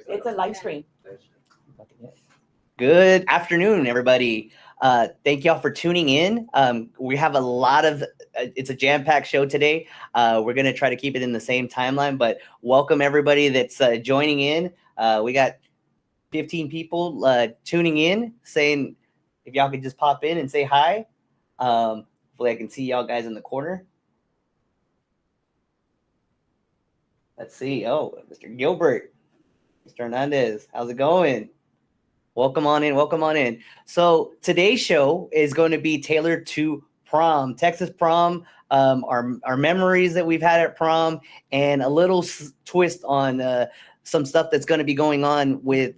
It's a live stream. Good afternoon, everybody. Thank y'all for tuning in. We have a lot of, it's a jam-packed show today. We're going to try to keep it in the same timeline, but welcome everybody that's joining in. We got 15 people tuning in, saying if y'all could just pop in and say hi. Hopefully I can see y'all guys in the corner. Let's see. Oh, Mr. Gilbert, Mr. Hernandez, how's it going? Welcome on in. Welcome on in. So today's show is going to be tailored to prom, Texas prom, our memories that we've had at prom, and a little twist on some stuff that's going to be going on with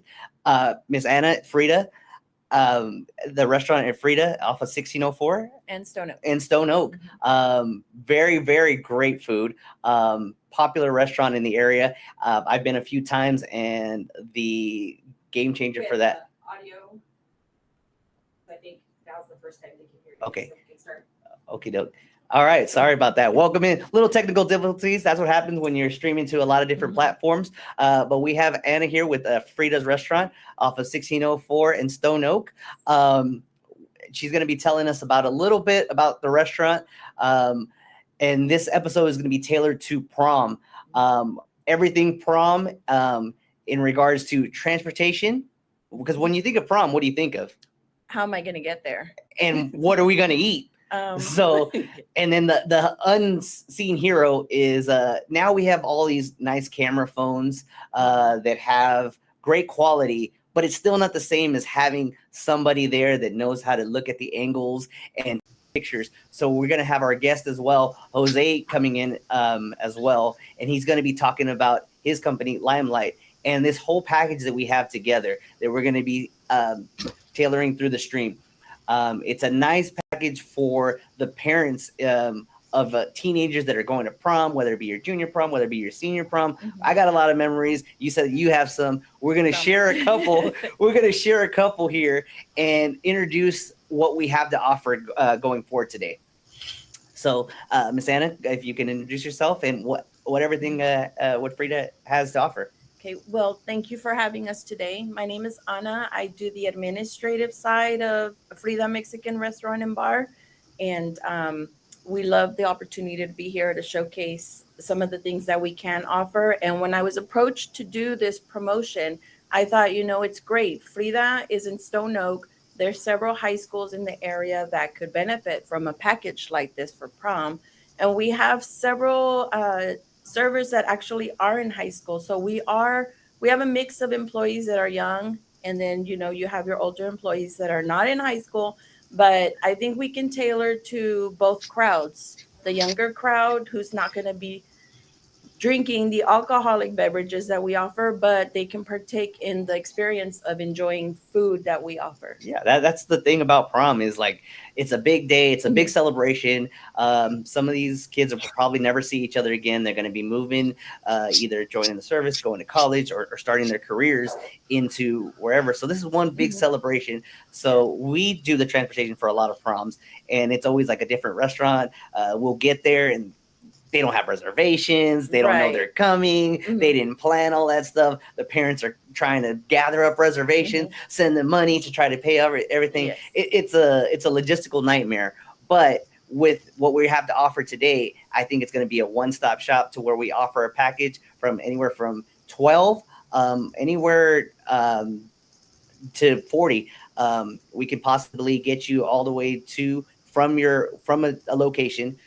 Miss Anna at Frida, the restaurant at Frida off of 1604 and Stone Oak. And Stone Oak. Very, very great food. Popular restaurant in the area. I've been a few times, and the game changer for that. Audio. I think that was the first time they can hear you. Okay. So we can start. Okay, doke. All right, sorry about that. Welcome in. Little technical difficulties. That's what happens when you're streaming to a lot of different platforms. But we have Anna here with Frida's restaurant off of 1604 and Stone Oak. She's going to be telling us about a little bit about the restaurant. And this episode is going to be tailored to prom. Everything prom in regards to transportation. Because when you think of prom, what do you think of? How am I going to get there? And what are we going to eat? So, and then the unseen hero is now we have all these nice camera phones that have great quality, but it's still not the same as having somebody there that knows how to look at the angles and pictures. So we're going to have our guest as well, Jose, coming in as well, and he's going to be talking about his company, Limelight, and this whole package that we have together that we're going to be tailoring through the stream. It's a nice package for the parents of teenagers that are going to prom, whether it be your junior prom, whether it be your senior prom. I got a lot of memories. You said you have some. We're going to share a couple. We're going to share a couple here and introduce what we have to offer going forward today. So, Miss Anna, if you can introduce yourself and what everything what Frida has to offer. Okay, well, thank you for having us today. My name is Ana. I do the administrative side of Frida Mexican Restaurant and Bar, and we love the opportunity to be here to showcase some of the things that we can offer. And when I was approached to do this promotion, I thought, it's great. Frida is in Stone Oak. There's several high schools in the area that could benefit from a package like this for prom, and we have several servers that actually are in high school. So we have a mix of employees that are young, and then you have your older employees that are not in high school. But I think we can tailor to both crowds. The younger crowd who's not going to be drinking the alcoholic beverages that we offer, but they can partake in the experience of enjoying food that we offer. Yeah, that's the thing about prom is like it's a big day, it's a big celebration. Some of these kids will probably never see each other again. They're going to be moving, either joining the service, going to college, or starting their careers into wherever. So this is one big celebration. So we do the transportation for a lot of proms, and it's always like a different restaurant. We'll get there and they don't have reservations. They don't know they're coming. They didn't plan all that stuff. The parents are trying to gather up reservations, send them money to try to pay everything. Yes. It's a logistical nightmare. But with what we have to offer today, I think it's going to be a one-stop shop to where we offer a package from anywhere from 12, anywhere to 40. We could possibly get you all the way to from a location.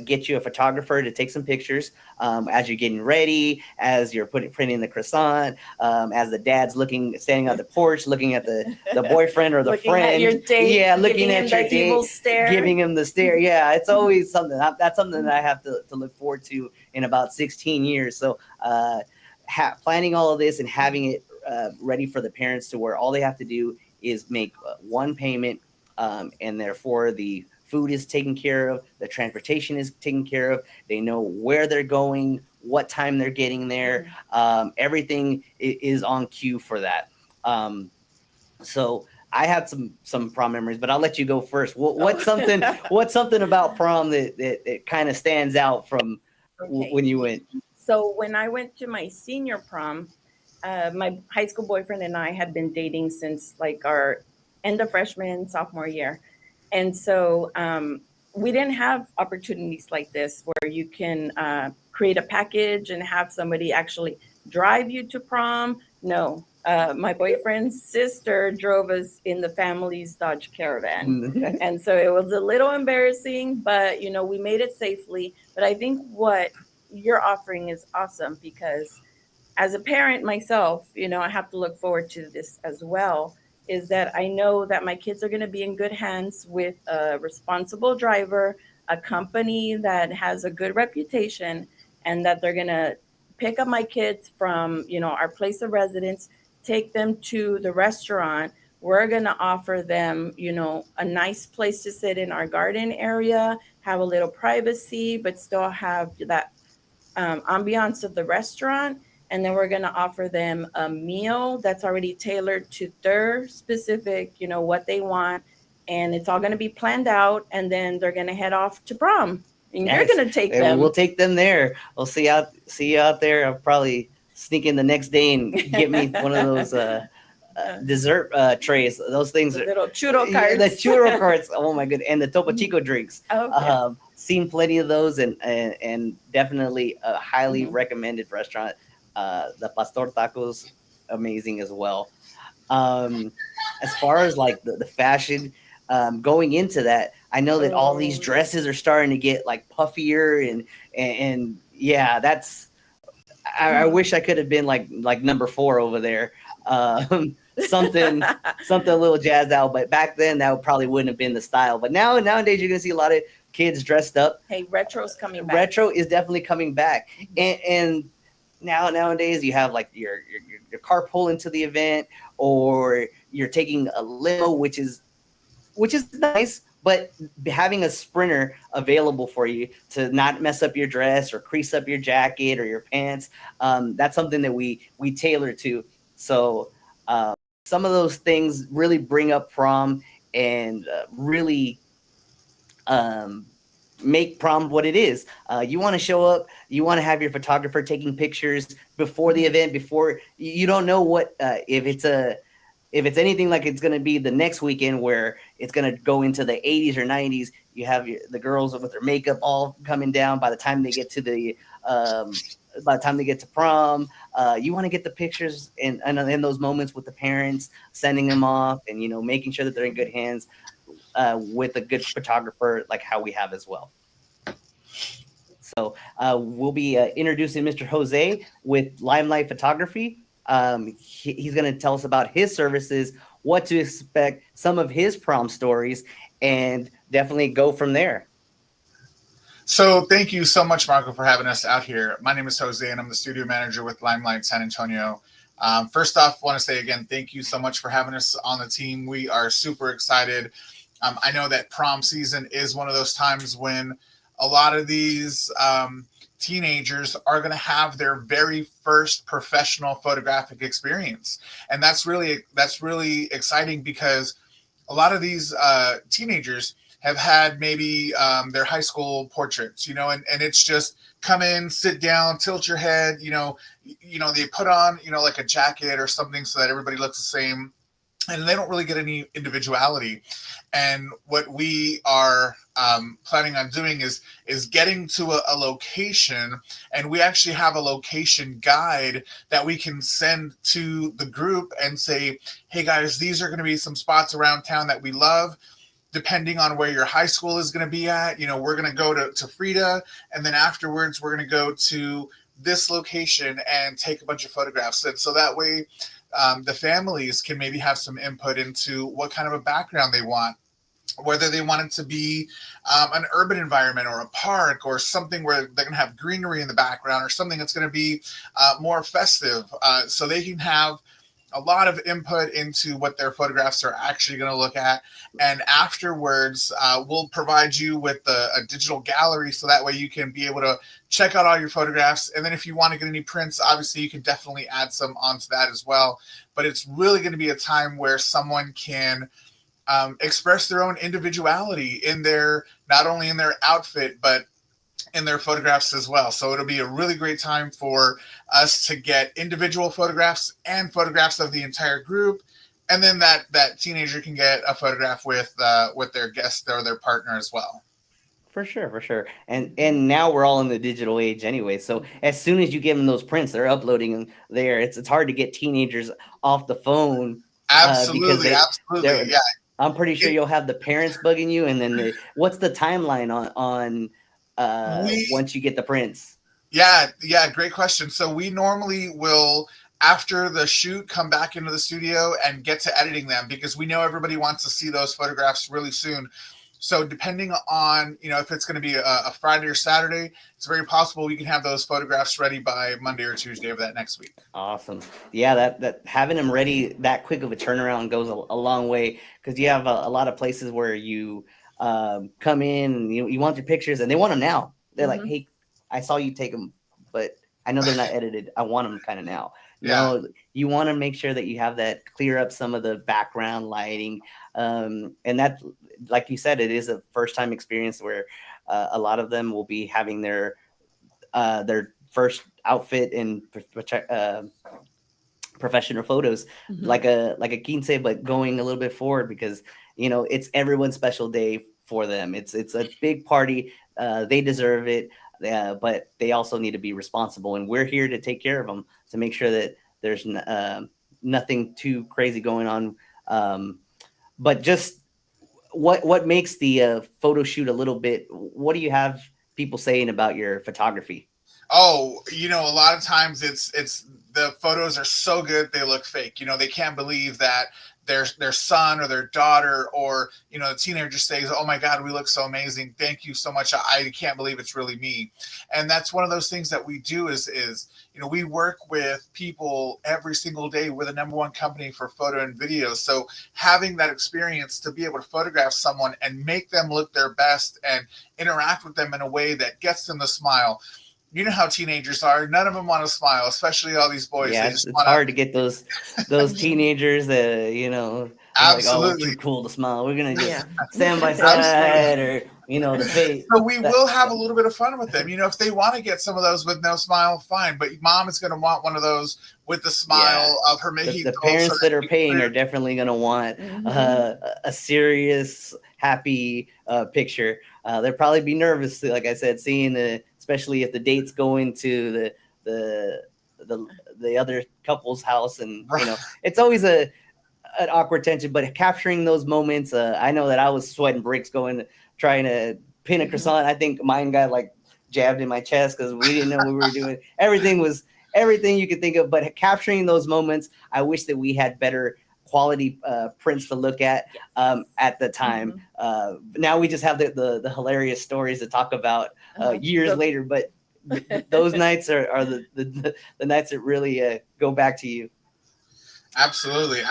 Get you a photographer to take some pictures as you're getting ready, as you're printing the croissant, as the dad's standing on the porch, looking at the boyfriend or the looking friend. At your date, yeah, looking at your date, stare. giving him the stare. Yeah, it's always something. That's something that I have to look forward to in about 16 years. So planning all of this and having it ready for the parents to where all they have to do is make one payment, and therefore the food is taken care of, the transportation is taken care of, they know where they're going, what time they're getting there, everything is on cue for that. So I had some prom memories, but I'll let you go first. What's something about prom that kind of stands out from when you went? So when I went to my senior prom, My high school boyfriend and I had been dating since like our end of freshman, sophomore year. And so we didn't have opportunities like this where you can create a package and have somebody actually drive you to prom. No, my boyfriend's sister drove us in the family's Dodge Caravan. And so it was a little embarrassing, but you know, we made it safely. But I think what you're offering is awesome because as a parent myself, you know, I have to look forward to this as well. Is that I know that my kids are going to be in good hands with a responsible driver, a company that has a good reputation, and that they're going to pick up my kids from, you know, our place of residence, take them to the restaurant. We're going to offer them, you know, a nice place to sit in our garden area, have a little privacy, but still have that ambiance of the restaurant. And then we're going to offer them a meal that's already tailored to their specific, you know, what they want. And it's all going to be planned out. And then they're going to head off to prom. And you're Nice. going to take And them. we'll take them there. We'll see you out there. I'll probably sneak in the next day and get me one of those dessert trays. Those things The are little churro yeah, the carts. churro carts. Oh my good, and the Topo Chico drinks. Okay. Seen plenty of those, and definitely a highly Mhm. recommended restaurant. The Pastor Tacos, amazing as well. Um, as far as like the fashion, going into that, I know that all these Oh, dresses are starting to get like puffier and yeah, that's I wish I could have been like number four over there. Something something a little jazzed out, but back then that probably wouldn't have been the style. But nowadays you're gonna see a lot of kids dressed up. hey, retro's coming back. Retro is definitely coming back, and nowadays you have like your carpool into the event, or you're taking a limo, which is nice, but having a sprinter available for you to not mess up your dress or crease up your jacket or your pants, that's something that we tailor to. So some of those things really bring up prom and really um, make prom what it is. You want to show up, you want to have your photographer taking pictures before the event, before you don't know what if it's anything like it's going to be the next weekend where it's going to go into the 80s or 90s. You have the girls with their makeup all coming down by the time they get to prom. You want to get the pictures and in those moments with the parents, sending them off, and making sure that they're in good hands with a good photographer like how we have as well. So we'll be introducing Mr. Jose with Limelight Photography. He's going to tell us about his services, what to expect, some of his prom stories, and definitely go from there. So thank you so much, Marco, for having us out here. My name is Jose, and I'm the studio manager with Limelight San Antonio. First off, want to say again, thank you so much for having us on the team. We are super excited. I know that prom season is one of those times when a lot of these teenagers are going to have their very first professional photographic experience, and that's really exciting because a lot of these teenagers have had maybe their high school portraits, and it's just come in, sit down, tilt your head, they put on, like a jacket or something so that everybody looks the same, and they don't really get any individuality. And what we are planning on doing is getting to a location, and we actually have a location guide that we can send to the group and say, hey guys, these are going to be some spots around town that we love. Depending on where your high school is going to be at, we're going to go to Frida, and then afterwards we're going to go to this location and take a bunch of photographs. And so that way the families can maybe have some input into what kind of a background they want, whether they want it to be an urban environment or a park or something where they're going to have greenery in the background, or something that's going to be more festive, so they can have a lot of input into what their photographs are actually going to look at. And afterwards, we'll provide you with a digital gallery, so that way you can be able to check out all your photographs. And then if you want to get any prints, obviously you can definitely add some onto that as well. But it's really going to be a time where someone can express their own individuality in not only in their outfit, but in their photographs as well. So it'll be a really great time for us to get individual photographs and photographs of the entire group. And then that teenager can get a photograph with their guest or their partner as well. For sure, for sure. And now we're all in the digital age anyway. So as soon as you give them those prints, they're uploading them there. It's hard to get teenagers off the phone because Absolutely, they're. absolutely. Yeah. I'm pretty sure you'll have the parents bugging you, and then what's the timeline on We once you get the prints? Yeah, great question. So we normally will, after the shoot, come back into the studio and get to editing them because we know everybody wants to see those photographs really soon. So depending on, if it's going to be a Friday or Saturday, it's very possible we can have those photographs ready by Monday or Tuesday of that next week. Awesome. Yeah, that having them ready that quick of a turnaround goes a long way because you have a lot of places where you come in and you want your pictures and they want them now. They're like, hey, I saw you take them, but I know they're not edited. I want them kind of now. Yeah. No, you want to make sure that you have that clear up some of the background lighting. And that, like you said, it is a first time experience where a lot of them will be having their first outfit in professional photos, like a quince, but going a little bit forward because it's everyone's special day for them. It's a big party. They deserve it, but they also need to be responsible, and we're here to take care of them to make sure that there's nothing too crazy going on. But just what makes the photo shoot a little bit? What do you have people saying about your photography? Oh, a lot of times it's the photos are so good they look fake. They can't believe that their son or their daughter or the teenager says, "Oh my God, we look so amazing. Thank you so much. I can't believe it's really me." And that's one of those things that we do is we work with people every single day. We're the number one company for photo and video. So having that experience to be able to photograph someone and make them look their best and interact with them in a way that gets them to smile. You know how teenagers are. None of them want to smile, especially all these boys. Yeah, it's hard to get those teenagers that like, oh, we're Absolutely. too cool to smile. We're gonna just stand by side, or the face. So we will have a little bit of fun with them. If they want to get some of those with no smile, fine. But mom is going to want one of those with the smile of her mejito. The parents that are paying are definitely going to want a serious, happy picture. They'll probably be nervous, like I said, seeing especially if the date's going to the other couple's house, and it's always an awkward tension. But capturing those moments, I know that I was sweating bricks trying to pin a croissant. I think mine got like jabbed in my chest because we didn't know what we were doing. Everything you could think of, but capturing those moments, I wish that we had better quality prints to look at the time. Now we just have the hilarious stories to talk about years later, but those nights are the nights that really go back to you. Absolutely.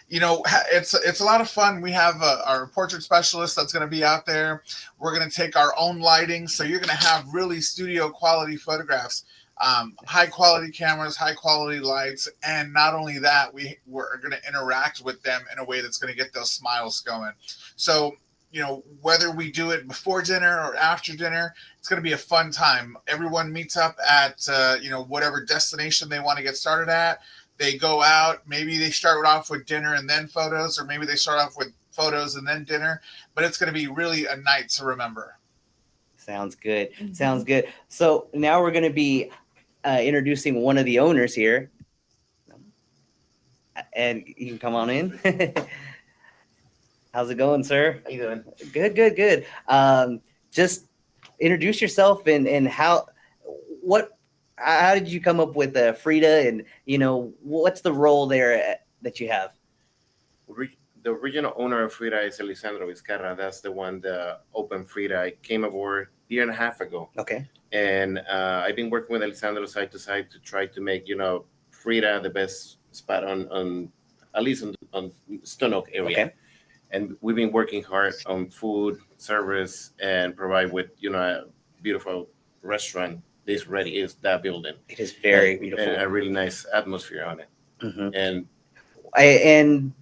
It's a lot of fun. We have our portrait specialist that's going to be out there. We're going to take our own lighting, so you're going to have really studio quality photographs. High quality cameras, high quality lights, and not only that, we're going to interact with them in a way that's going to get those smiles going. So whether we do it before dinner or after dinner, it's going to be a fun time. Everyone meets up at whatever destination they want to get started at. They go out. Maybe they start off with dinner and then photos, or maybe they start off with photos and then dinner. But it's going to be really a night to remember. Sounds good. Sounds good. So now we're going to be introducing one of the owners here, and you can come on in. How's it going, sir? How you doing? Good. Just introduce yourself and how did you come up with Frida, and what's the role there that you have? The original owner of Frida is Elisandro Vizcarra. That's the one that opened Frida. I came aboard a year and a half ago. Okay. And I've been working with Elisandro side to side to try to make Frida the best spot on at least on Stone Oak area. Okay. And we've been working hard on food, service, and provide with a beautiful restaurant. This ready is that building. It is very beautiful. And a really nice atmosphere on it. And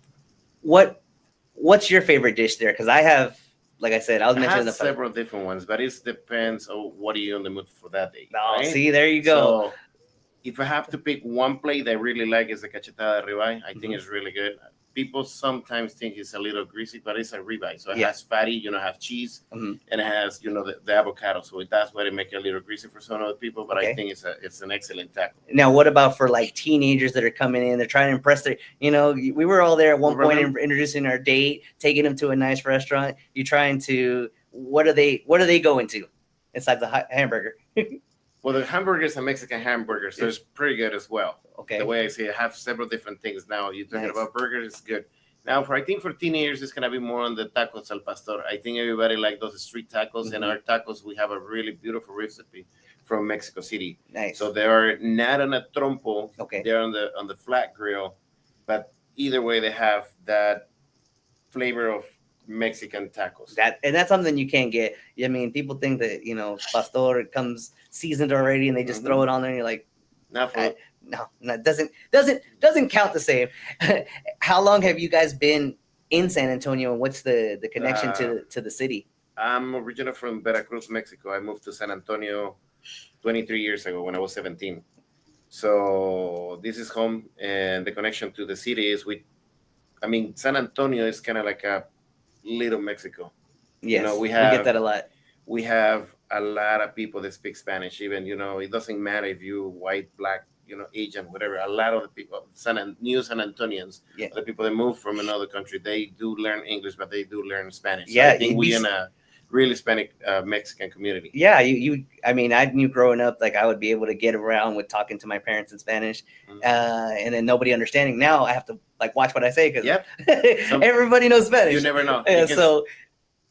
what's your favorite dish there? Because I have like I said, I was I mentioning have several different ones, but it depends on what are you in the mood for that day. Oh, Right? see, there you go. So if I have to pick one plate that I really like is the cachetada de ribeye. I think Mhm. it's really good. People sometimes think it's a little greasy, but it's a ribeye. So it Yeah. has fatty, has cheese, Mhm. and it has, the avocado. So that's why they make it a little greasy for some other people. But I Okay. think it's an excellent taco. Now, what about for like teenagers that are coming in? They're trying to impress we were all there at one point introducing our date, taking them to a nice restaurant. You trying to, what are they going to inside the hamburger? Well, the hamburger is a Mexican hamburger, so it's pretty good as well. Okay. The way I say it, I have several different things now. You're talking Nice. about burgers, it's good. Now, I think for teenagers, it's gonna be more on the tacos al pastor. I think everybody like those street tacos, and our tacos, we have a really beautiful recipe from Mexico City. Nice. So they are not on a trompo. Okay. They're on the flat grill, but either way, they have that flavor of Mexican tacos. That's something you can't get. I mean, people think that pastor comes seasoned already, and they just throw it on there, and you're like, Not for no, it doesn't count the same. How long have you guys been in San Antonio, and what's the connection to the city? I'm originally from Veracruz, Mexico. I moved to San Antonio 23 years ago when I was 17. So this is home, and the connection to the city is San Antonio is kind of like a little Mexico. Yes, we get that a lot. We have a lot of people that speak Spanish. Even it doesn't matter if you white, black, Asian, whatever. A lot of the people, new San Antonians, the people that move from another country, they do learn English, but they do learn Spanish. So I think we in a really Hispanic Mexican community. Yeah, I mean, I knew growing up, like I would be able to get around with talking to my parents in Spanish, and then nobody understanding. Now I have to like watch what I say because everybody knows Spanish. You never know. So,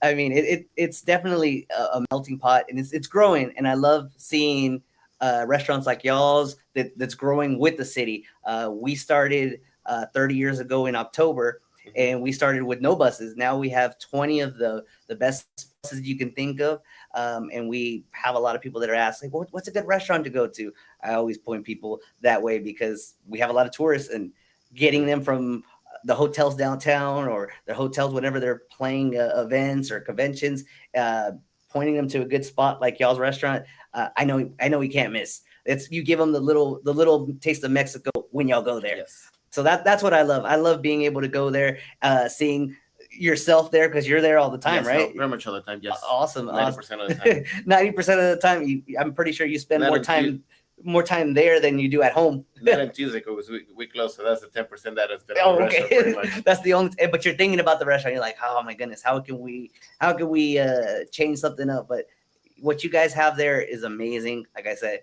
I mean, it's definitely a melting pot, and it's growing, and I love seeing restaurants like y'all's that's growing with the city. We started 30 years ago in October. And we started with no buses. Now we have 20 of the best buses you can think of. And we have a lot of people that are asking, well, what's a good restaurant to go to? I always point people that way because we have a lot of tourists, and getting them from the hotels downtown or their hotels whenever they're playing events or conventions, pointing them to a good spot like y'all's restaurant. I know we can't miss. You give them the little taste of Mexico when y'all go there. Yes. So that's what I love. I love being able to go there, seeing yourself there because you're there all the time, right? Very much all the time. Yes. Awesome. 90% of the time. 90% of the time, I'm pretty sure you spend more time there than you do at home. Not on Tuesday because we close, so that's the 10% that has been. Oh, okay. That's the only. But you're thinking about the restaurant. You're like, oh my goodness, how can we change something up? But what you guys have there is amazing. Like I said,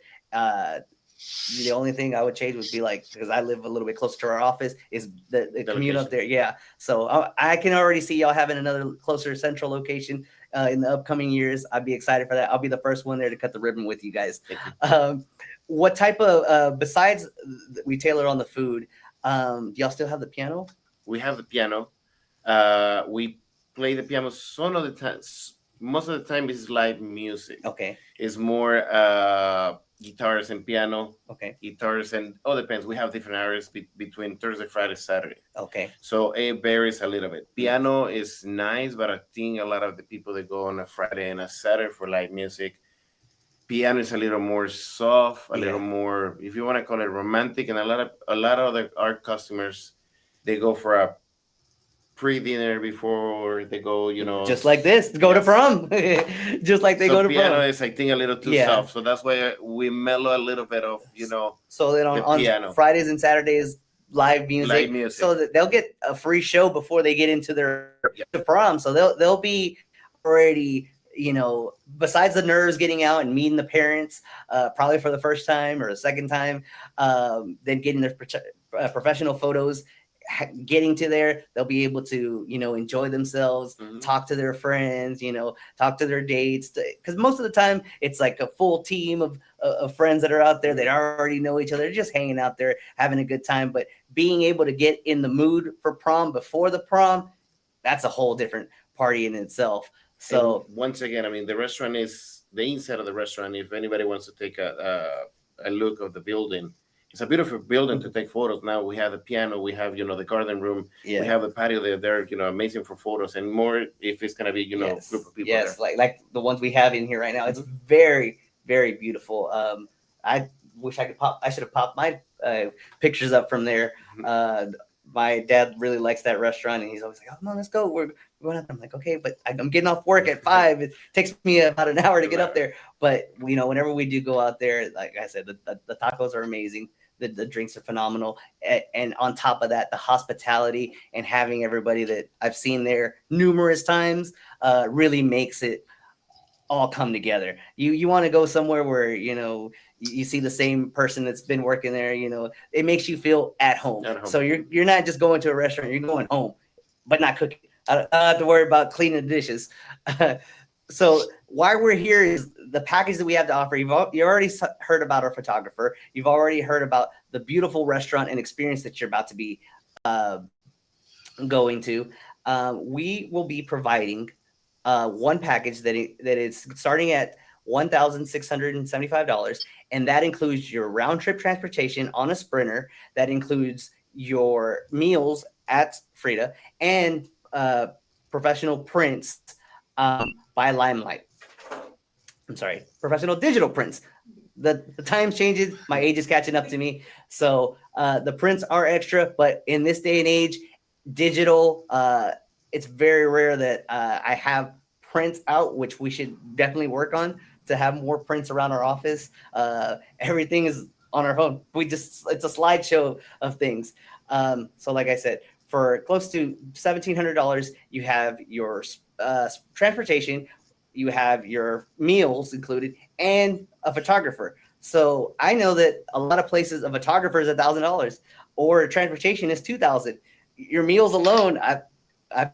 the only thing I would change would be because I live a little bit closer to our office, is the commute up there. Yeah. So I can already see y'all having another closer central location in the upcoming years. I'd be excited for that. I'll be the first one there to cut the ribbon with you guys. What type of, besides we tailor on the food, do y'all still have the piano? We have the piano. We play the piano some of the time. Most of the time it's live music. Okay. It's more guitars and piano. Okay. Guitars and depends. We have different hours between Thursday, Friday, Saturday. Okay. So it varies a little bit. Piano is nice, but I think a lot of the people that go on a Friday and a Saturday for live music, piano is a little more soft, a little more, if you want to call it, romantic. And a lot of our customers, they go for a pre-dinner before they go, just like this, go to prom, just like they go to piano prom. Is, I think, a little too soft, so that's why we mellow a little bit of, So then on Fridays and Saturdays, live music, so that they'll get a free show before they get into their prom. So they'll be already, besides the nerves getting out and meeting the parents, probably for the first time or the second time, then getting their professional photos. Getting to there, they'll be able to, enjoy themselves, talk to their friends, talk to their dates. Because most of the time, it's like a full team of friends that are out there that already know each other, just hanging out there, having a good time. But being able to get in the mood for prom before the prom, that's a whole different party in itself. So once again, the restaurant is the inside of the restaurant. If anybody wants to take a look of the building, it's a beautiful building to take photos. Now we have the piano, we have the garden room, Yeah. we have the patio there. They're amazing for photos, and more if it's gonna be Yes. group of people Yes, there. like the ones we have in here right now. It's Mhm. very, very beautiful. I wish I could pop. I should have popped my pictures up from there. Mhm. My dad really likes that restaurant, and he's always like, "Oh, come on, let's go. We're going up." I'm like, "Okay," but I'm getting off work at 5. It takes me about an hour to get up there. But whenever we do go out there, like I said, the tacos are amazing. The drinks are phenomenal, and on top of that, the hospitality and having everybody that I've seen there numerous times really makes it all come together. You want to go somewhere where you see the same person that's been working there. It makes you feel at home. At home. So you're not just going to a restaurant. You're going home, but not cooking. I don't have to worry about cleaning the dishes. So why we're here is the package that we have to offer. You already heard about our photographer. You've already heard about the beautiful restaurant and experience that you're about to be going to. We will be providing one package that is starting at $1,675, and that includes your round trip transportation on a Sprinter. That includes your meals at Frida and professional prints by Limelight. I'm sorry, professional digital prints. The times changes. My age is catching up to me. So the prints are extra, but in this day and age, digital, it's very rare that I have prints out, which we should definitely work on to have more prints around our office. Everything is on our phone. It's a slideshow of things. So like I said, for close to $1,700, you have your transportation, you have your meals included, and a photographer. So I know that a lot of places a photographer is $1,000 or transportation is $2,000. Your meals alone, I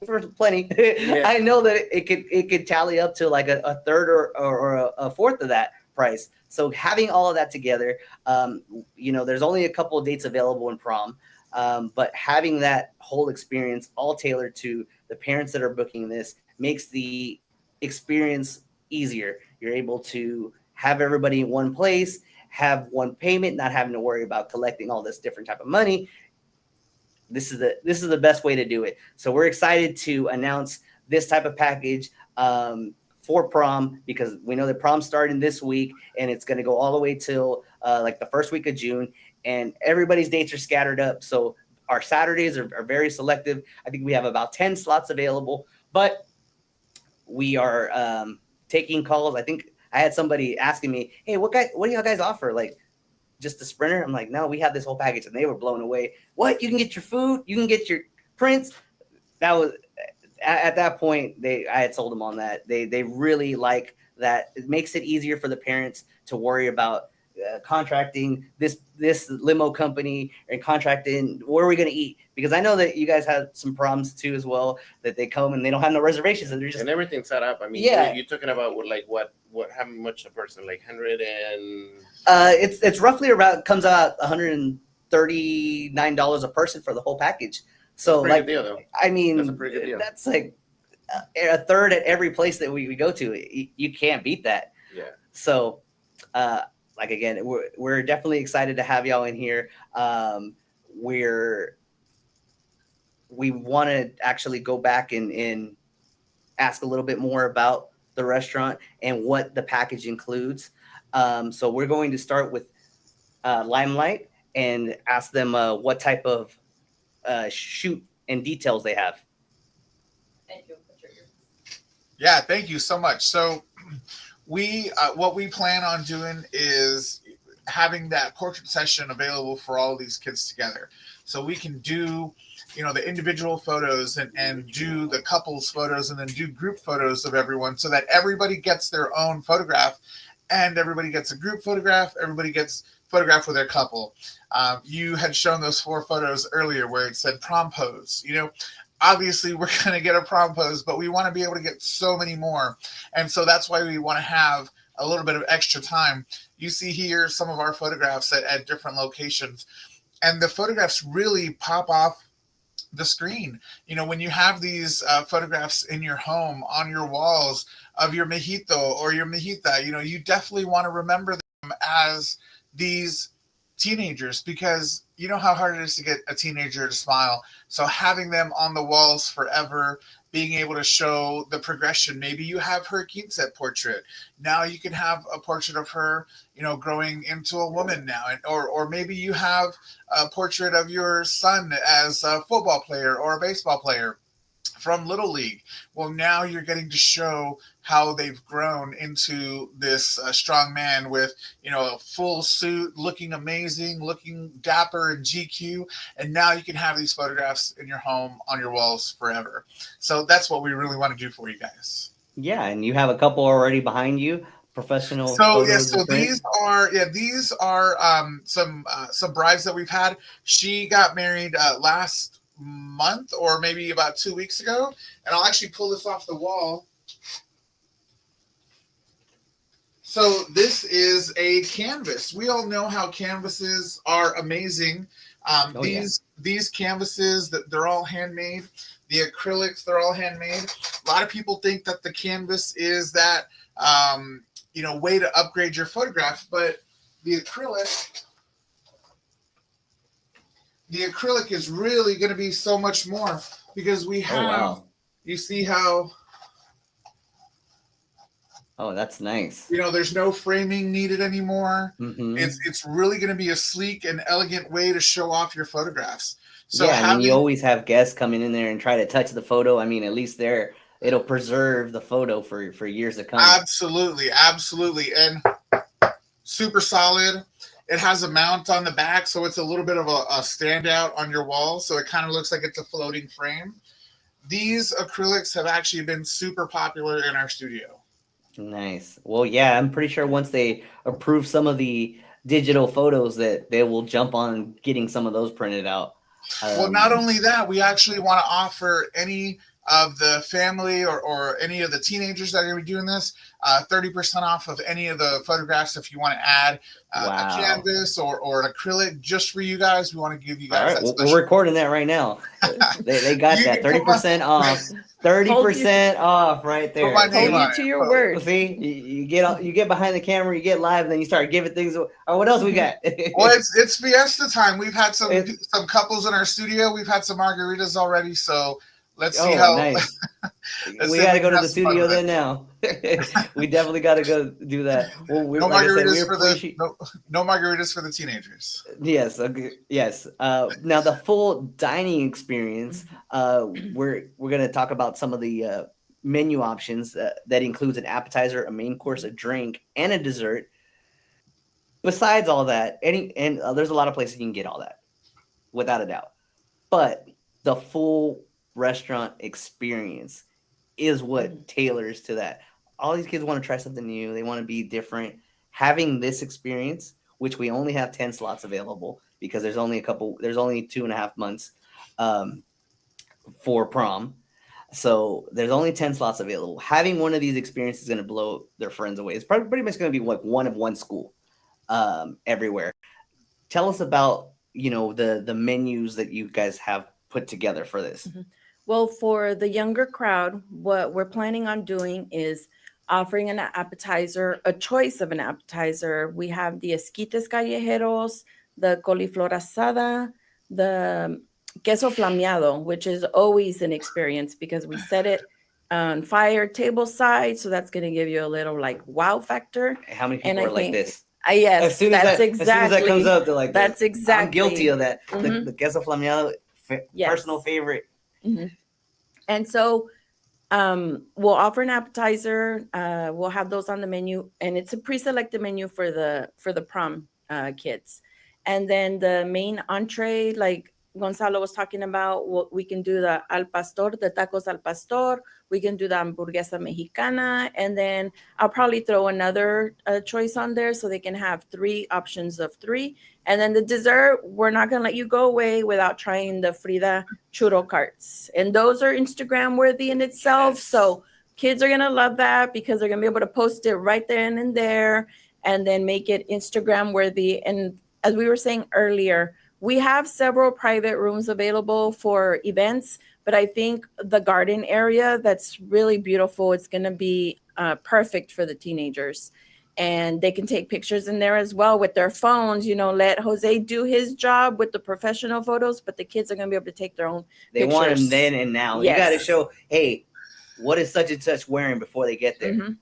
for plenty. Yeah. I know that it could tally up to like a third or a fourth of that price. So having all of that together, there's only a couple of dates available in Prom, but having that whole experience all tailored to the parents that are booking this makes the experience easier. You're able to have everybody in one place, have one payment, not having to worry about collecting all this different type of money. This is the best way to do it. So we're excited to announce this type of package for Prom, because we know that Prom's starting this week and it's going to go all the way till like the first week of June, and everybody's dates are scattered up. So our Saturdays are very selective. I think we have about 10 slots available, but we are taking calls. I think I had somebody asking me, "Hey, what do y'all guys offer? Like, just the Sprinter?" I'm like, "No, we have this whole package," and they were blown away. What? You can get your food, you can get your prints. That was at that point I had sold them on that. They really like that. It makes it easier for the parents to worry about contracting this limo company and contracting where are we going to eat, because I know that you guys have some Proms too as well, that they come and they don't have no reservations and they're just and everything's set up. I mean, Yeah. you're talking about what how much a person, like 100 and it's roughly around, comes out $139 a person for the whole package. So pretty like good deal, though. I mean, That's a pretty good deal. that's like a third at every place that we go to. You can't beat that. Yeah. So like again, we're definitely excited to have y'all in here. We want to actually go back and ask a little bit more about the restaurant and what the package includes. So we're going to start with Limelight and ask them what type of shoot and details they have. Thank you. Yeah, thank you so much. So we what we plan on doing is having that portrait session available for all these kids together, so we can do the individual photos and do the couples photos and then do group photos of everyone, so that everybody gets their own photograph, and everybody gets a group photograph, everybody gets photographed with their couple. You had shown those 4 photos earlier where it said prom pose. Obviously we're going to get a prom pose, but we want to be able to get so many more. And so that's why we want to have a little bit of extra time. You see here some of our photographs at different locations, and the photographs really pop off the screen. When you have these photographs in your home, on your walls, of your mejito or your mejita, you definitely want to remember them as these teenagers, because you know how hard it is to get a teenager to smile. So having them on the walls forever, being able to show the progression. Maybe you have her quince portrait. Now you can have a portrait of her, growing into a woman now. And or maybe you have a portrait of your son as a football player or a baseball player from Little League. Well, now you're getting to show how they've grown into this strong man with, a full suit, looking amazing, looking dapper and GQ. And now you can have these photographs in your home on your walls forever. So that's what we really want to do for you guys. Yeah, and you have a couple already behind you, professional So yeah, photos. so these are some brides that we've had. She got married last month or maybe about 2 weeks ago, and I'll actually pull this off the wall. So this is a canvas. We all know how canvases are amazing. These canvases, that they're all handmade. The acrylics, they're all handmade. A lot of people think that the canvas is that way to upgrade your photograph, but the acrylic is really going to be so much more, because we have, you see how, that's nice. There's no framing needed anymore. Mm-hmm. It's really going to be a sleek and elegant way to show off your photographs. So you always have guests coming in there and try to touch the photo. I mean, at least it'll preserve the photo for years to come. Absolutely. And super solid. It has a mount on the back, so it's a little bit of a standout on your wall, so it kind of looks like it's a floating frame. These acrylics have actually been super popular in our studio. Nice. Well, yeah, I'm pretty sure once they approve some of the digital photos that they will jump on getting some of those printed out. Well, not only that, we actually want to offer any of the family or any of the teenagers that are going to be doing this 30% off of any of the photographs. If you want to add a canvas or an acrylic just for you guys, we want to give you guys that. We're recording that right now. They got that 30% off. 30% off right there. Hold you to your word. See, you get behind the camera, you get live, and then you start giving things. Oh, what else we got? Well, it's Fiesta time. We've had some couples in our studio. We've had some margaritas already, so let's see how. Nice. We got to go to the studio then now. We definitely got to go do that. Well, no margaritas for the teenagers. Yes. Okay. Yes. Now the full dining experience. We're going to talk about some of the menu options that includes an appetizer, a main course, a drink, and a dessert. Besides all that, there's a lot of places you can get all that, without a doubt. But the full restaurant experience is what tailors to that. All these kids want to try something new. They want to be different. Having this experience, which we only have 10 slots available because there's only 2.5 months for prom. So there's only 10 slots available. Having one of these experiences is going to blow their friends away. It's pretty much going to be like one of one school everywhere. Tell us about, the menus that you guys have put together for this. Mm-hmm. Well, for the younger crowd, what we're planning on doing is offering an appetizer, a choice of an appetizer. We have the esquites callejeros, the coliflor asada, the queso flameado, which is always an experience because we set it on fire table side. So that's going to give you a little wow factor. How many people are like this? Yes, as soon as that comes up, they're like, that's exactly. I'm guilty of that. Mm-hmm. The queso flameado, personal favorite. Mm-hmm. And so we'll offer an appetizer. We'll have those on the menu, and it's a pre-selected menu for the prom kids. And then the main entree, like Gonzalo was talking about, we can do the al pastor, the tacos al pastor. We can do the hamburguesa mexicana, and then I'll probably throw another choice on there so they can have 3 options of 3. And then the dessert, we're not going to let you go away without trying the Frida churro carts. And those are Instagram worthy in itself. Yes. So kids are going to love that because they're going to be able to post it right then and there and then make it Instagram worthy. And as we were saying earlier, we have several private rooms available for events, but I think the garden area, that's really beautiful. It's going to be perfect for the teenagers. and they can take pictures in there as well with their phones. Let Jose do his job with the professional photos, but the kids are going to be able to take their own They want them pictures. then and now. Yes. You got to show, hey, what is such and such wearing before they get there?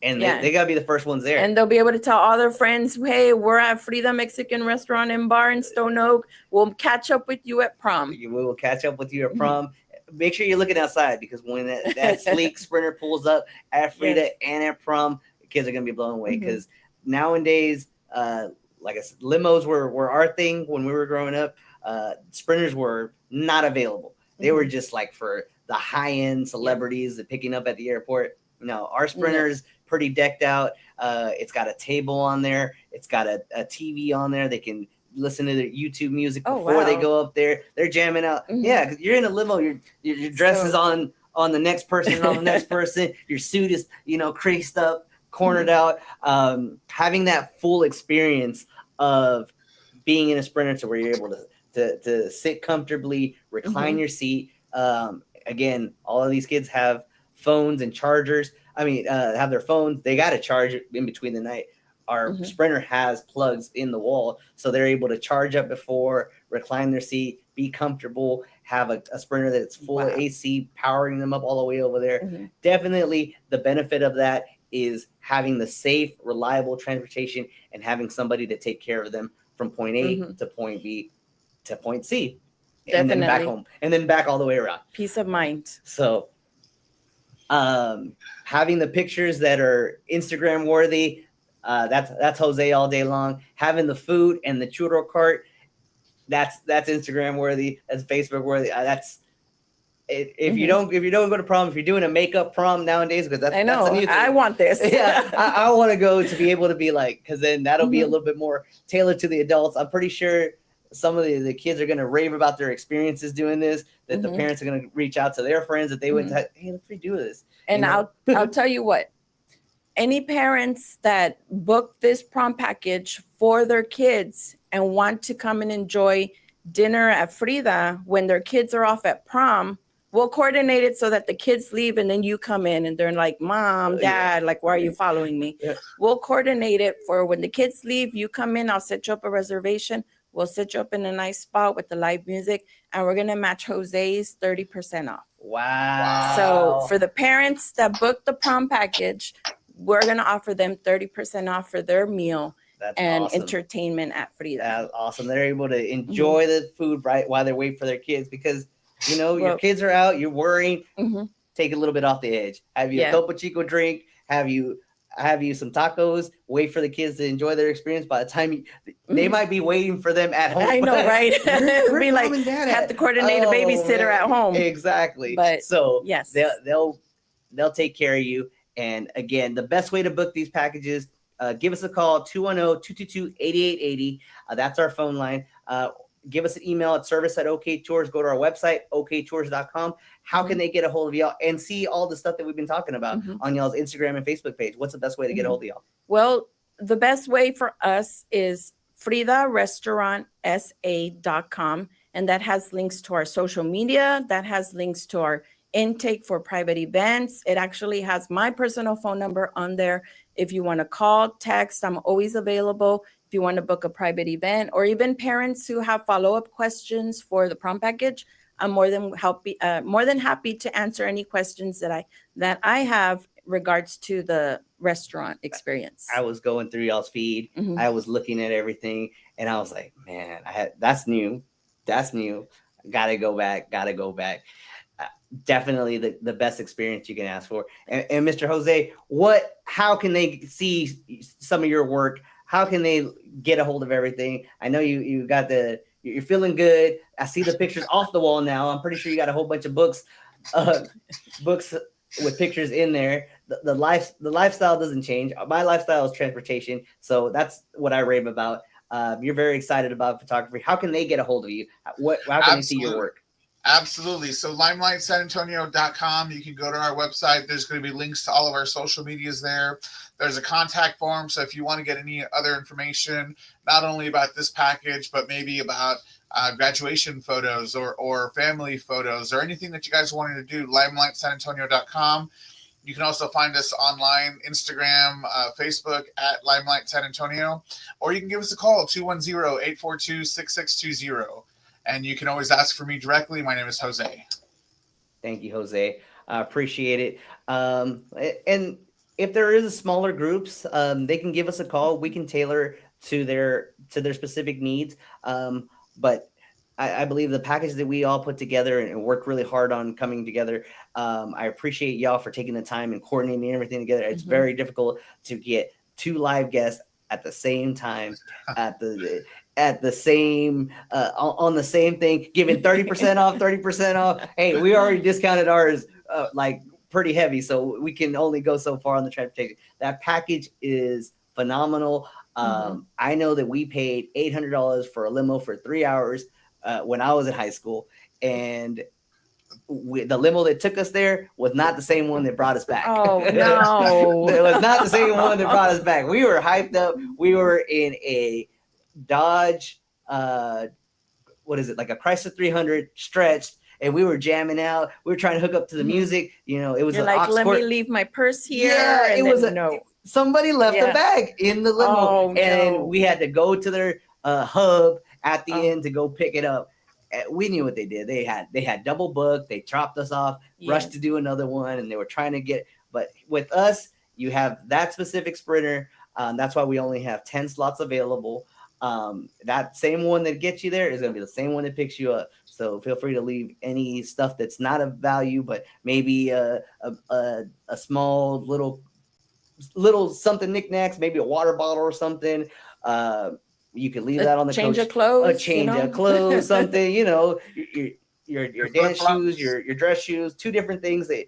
And they got to be the first ones there. And they'll be able to tell all their friends, hey, we're at Frida Mexican Restaurant and Bar in Stone Oak. We'll catch up with you at prom. We will catch up with you at prom. Make sure you're looking outside, because when that sleek Sprinter pulls up at Frida and at prom, the kids are going to be blown away. Because nowadays, like I said, limos were our thing when we were growing up. Sprinters were not available. They were just like for the high-end celebrities that picking up at the airport. No, our Sprinter's pretty decked out. It's got a table on there. It's got a TV on there. They can listen to their YouTube music before they go up there. They're jamming out. Yeah, because you're in a limo. Your dress is on the next person and on the next person. Your suit is creased up, cornered out. Having that full experience of being in a Sprinter, to where you're able to sit comfortably, recline your seat. Again, all of these kids have phones and chargers. Have their phones. They got to charge it in between the night. Our Sprinter has plugs in the wall, so they're able to charge up before, recline their seat, be comfortable, have a Sprinter that's full of AC, powering them up all the way over there. Definitely the benefit of that is having the safe, reliable transportation and having somebody to take care of them from point A to point B to point C. And then back home, and then back all the way around. Peace of mind. So having the pictures that are Instagram worthy, that's Jose all day long. Having the food and the churro cart, that's Instagram worthy. That's Facebook worthy. If you don't go to prom, if you're doing a makeup prom nowadays, because that's the new thing. I want this. Yeah, I want to go to be able to be like, because then that'll be a little bit more tailored to the adults. I'm pretty sure some of the kids are going to rave about their experiences doing this, that the parents are going to reach out to their friends that they went to, hey, let's redo this. And I'll tell you what, any parents that book this prom package for their kids and want to come and enjoy dinner at Frida when their kids are off at prom, we'll coordinate it so that the kids leave and then you come in and they're like, Mom, Dad, like, why are you following me? We'll coordinate it for when the kids leave, you come in, I'll set you up a reservation. We'll set you up in a nice spot with the live music, and we're going to match Jose's 30% off. Wow. So for the parents that book the prom package, we're going to offer them 30% off for their meal and entertainment at Frida. That's awesome. They're able to enjoy the food right while they're waiting for their kids, because, your kids are out, you're worrying, take a little bit off the edge. Have you a Topo Chico drink? Have you some tacos, wait for the kids to enjoy their experience. By the time they might be waiting for them at home. I know, right? It'll be like, have to coordinate a babysitter at home. Exactly. But so yes, they'll take care of you. And again, the best way to book these packages, give us a call, 210-222-8880. That's our phone line. Give us an email at service@OKTours. Go to our website, oktours.com. How can they get a hold of y'all and see all the stuff that we've been talking about on y'all's Instagram and Facebook page? What's the best way to get a hold of y'all? Well, the best way for us is FridaRestaurantSA.com. And that has links to our social media. That has links to our intake for private events. It actually has my personal phone number on there. If you want to call, text, I'm always available. If you want to book a private event, or even parents who have follow-up questions for the prom package, I'm more than happy to answer any questions that I have regards to the restaurant experience. I was going through y'all's feed. I was looking at everything, and I was like, man, that's new. Gotta go back. Definitely the best experience you can ask for. And Mr. Jose, how can they see some of your work? How can they get a hold of everything? I know you got you're feeling good. I see the pictures off the wall now. I'm pretty sure you got a whole bunch of books with pictures in there. The lifestyle doesn't change. My lifestyle is transportation. So that's what I rave about. You're very excited about photography. How can they get a hold of you? How can they see your work? Absolutely. So limelightsanantonio.com. You can go to our website. There's going to be links to all of our social medias there. There's a contact form. So if you want to get any other information, not only about this package, but maybe about graduation photos or family photos or anything that you guys wanted to do, limelightsanantonio.com. You can also find us online, Instagram, Facebook at Limelight San Antonio, or you can give us a call, 210-842-6620. And you can always ask for me directly. My name is Jose. Thank you, Jose. I appreciate it. And if there is smaller groups, they can give us a call. We can tailor to their specific needs. But I believe the package that we all put together and worked really hard on coming together. I appreciate y'all for taking the time and coordinating everything together. It's very difficult to get 2 live guests at the same time at the same on the same thing, giving 30% off, 30% off. Hey, we already discounted ours like pretty heavy, so we can only go so far on the transportation. That package is phenomenal. I know that we paid $800 for a limo for 3 hours when I was in high school, and the limo that took us there was not the same one that brought us back. Oh, no. It was not the same one that brought us back. We were hyped up. We were in a Dodge, what is it, like a Chrysler 300 stretched, and we were jamming out. We were trying to hook up to the music. You know, it was You're an like, let Oxford. me leave my purse here. Yeah, and it was no. Somebody left a bag in the limo, Oh, and no. we had to go to their hub at the end to go pick it up. We knew what they did. They had double booked. They chopped us off, rushed to do another one, and they were trying to get. But with us, you have that specific sprinter. That's why we only have 10 slots available. That same one that gets you there is going to be the same one that picks you up. So feel free to leave any stuff that's not of value, but maybe a small little something knickknacks, maybe a water bottle or something. You could leave that on the change coach. of clothes, A change of clothes, something, you know, your dance shoes, your dress shoes, 2 different things. That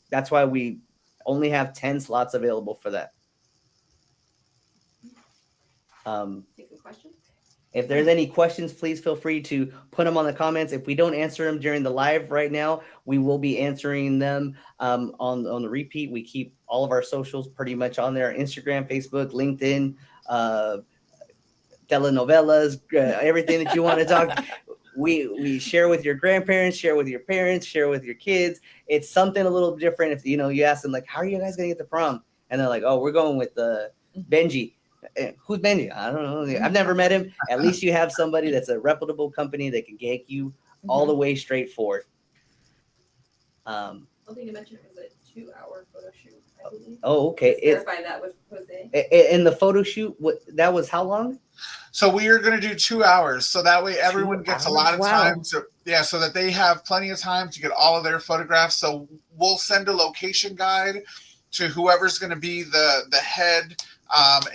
that's why we only have 10 slots available for that. Take some questions. If there's any questions, please feel free to put them on the comments. If we don't answer them during the live right now, we will be answering them on the repeat. We keep all of our socials pretty much on there: Instagram, Facebook, LinkedIn, telenovelas, everything that you want to talk. We share with your grandparents, share with your parents, share with your kids. It's something a little different. If you ask them like, how are you guys gonna get to prom? And they're like, oh, we're going with Benji. Who's Benji? I don't know. I've never met him. At least you have somebody that's a reputable company that can get you all the way straight forward. One thing to mention, it was a 2-hour photo shoot, I believe. Oh, okay. Let's verify that with Jose. In the photo shoot, that was how long? So we are going to do 2 hours, so that way everyone gets a lot of time to, so that they have plenty of time to get all of their photographs. So we'll send a location guide to whoever's going to be the head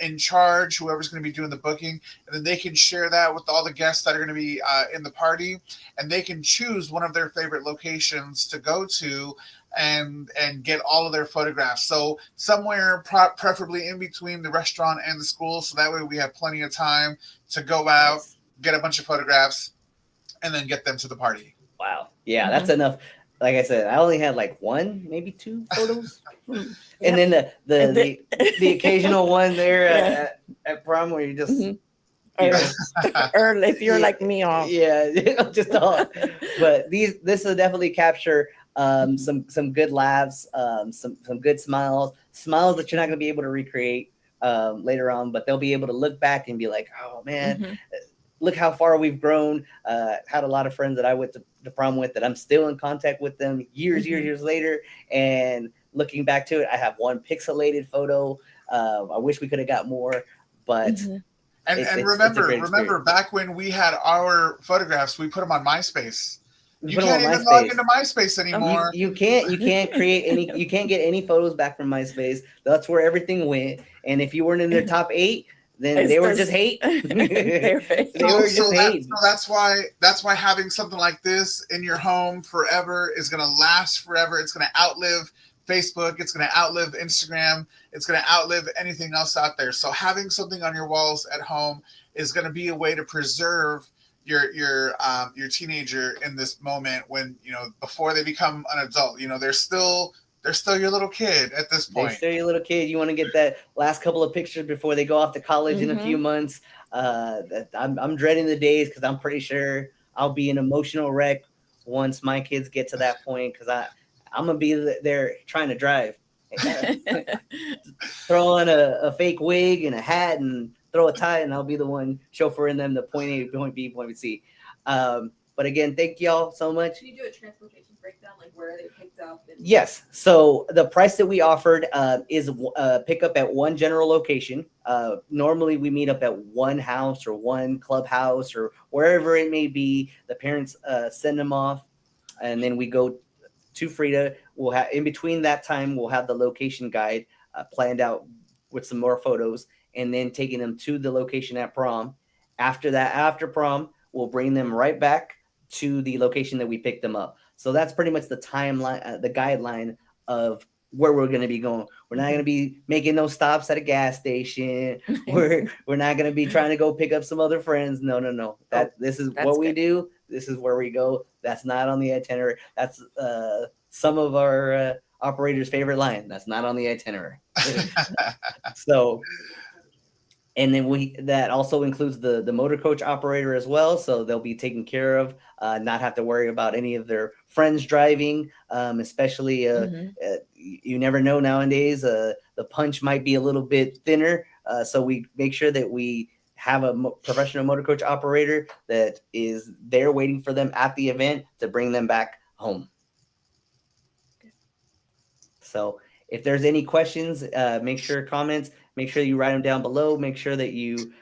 in charge, whoever's going to be doing the booking, and then they can share that with all the guests that are going to be in the party, and they can choose one of their favorite locations to go to and get all of their photographs. So somewhere preferably in between the restaurant and the school, so that way we have plenty of time to go out, get a bunch of photographs, and then get them to the party. Wow. Yeah, that's enough. Like I said, I only had like 1, maybe 2 photos. And then the occasional one there at prom where you just or if you're like me, just all. But this will definitely capture some good laughs, some good smiles that you're not going to be able to recreate later on, but they'll be able to look back and be like, oh man, look how far we've grown. Had a lot of friends that I went to prom with that I'm still in contact with them years later, and looking back to it, I have 1 pixelated photo. I wish we could have got more, but and remember back when we had our photographs, we put them on MySpace. You can't even log into MySpace anymore. You can't create any. You can't get any photos back from MySpace. That's where everything went. And if you weren't in their top 8, then they were just hate. So that's why having something like this in your home forever is going to last forever. It's going to outlive Facebook. It's going to outlive Instagram. It's going to outlive anything else out there. So having something on your walls at home is going to be a way to preserve your teenager in this moment when, before they become an adult. They're still your little kid at this point. They're still your little kid. You want to get that last couple of pictures before they go off to college in a few months. I'm dreading the days because I'm pretty sure I'll be an emotional wreck once my kids get to that point, because I'm gonna be there trying to drive. Throw on a fake wig and a hat and throw a tie, and I'll be the one chauffeuring them to point A, point B, point C. But again, thank y'all so much. Can you do a transportation breakdown, like where they picked up? And Yes. So the price that we offered is pick up at one general location. Normally we meet up at one house or one clubhouse or wherever it may be. The parents send them off, and then we go to Frida. We'll have in between that time we'll have the location guide planned out with some more photos, and then taking them to the location at prom. After that, after prom, we'll bring them right back to the location that we picked them up. So that's pretty much the timeline, the guideline of where we're going to be going. We're not going to be making no stops at a gas station. We're not going to be trying to go pick up some other friends. No. This is what we do. This is where we go. That's not on the itinerary. That's some of our operators' favorite line. That's not on the itinerary. So, and then that also includes the motor coach operator as well. So they'll be taken care of, not have to worry about any of their friends driving, especially you never know nowadays. The punch might be a little bit thinner. So we make sure that we have a professional motor coach operator that is there waiting for them at the event to bring them back home. So if there's any questions, make sure you write them down below. Make sure that you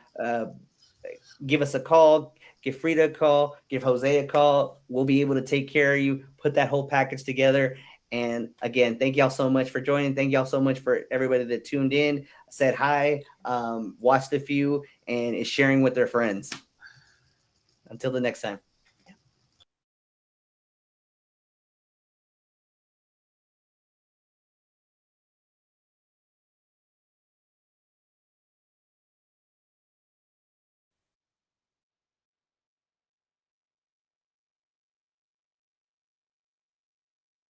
give us a call, give Frida a call, give Jose a call. We'll be able to take care of you, put that whole package together. And again, thank y'all so much for joining. Thank y'all so much for everybody that tuned in, said hi, watched a few, and is sharing with their friends. Until the next time.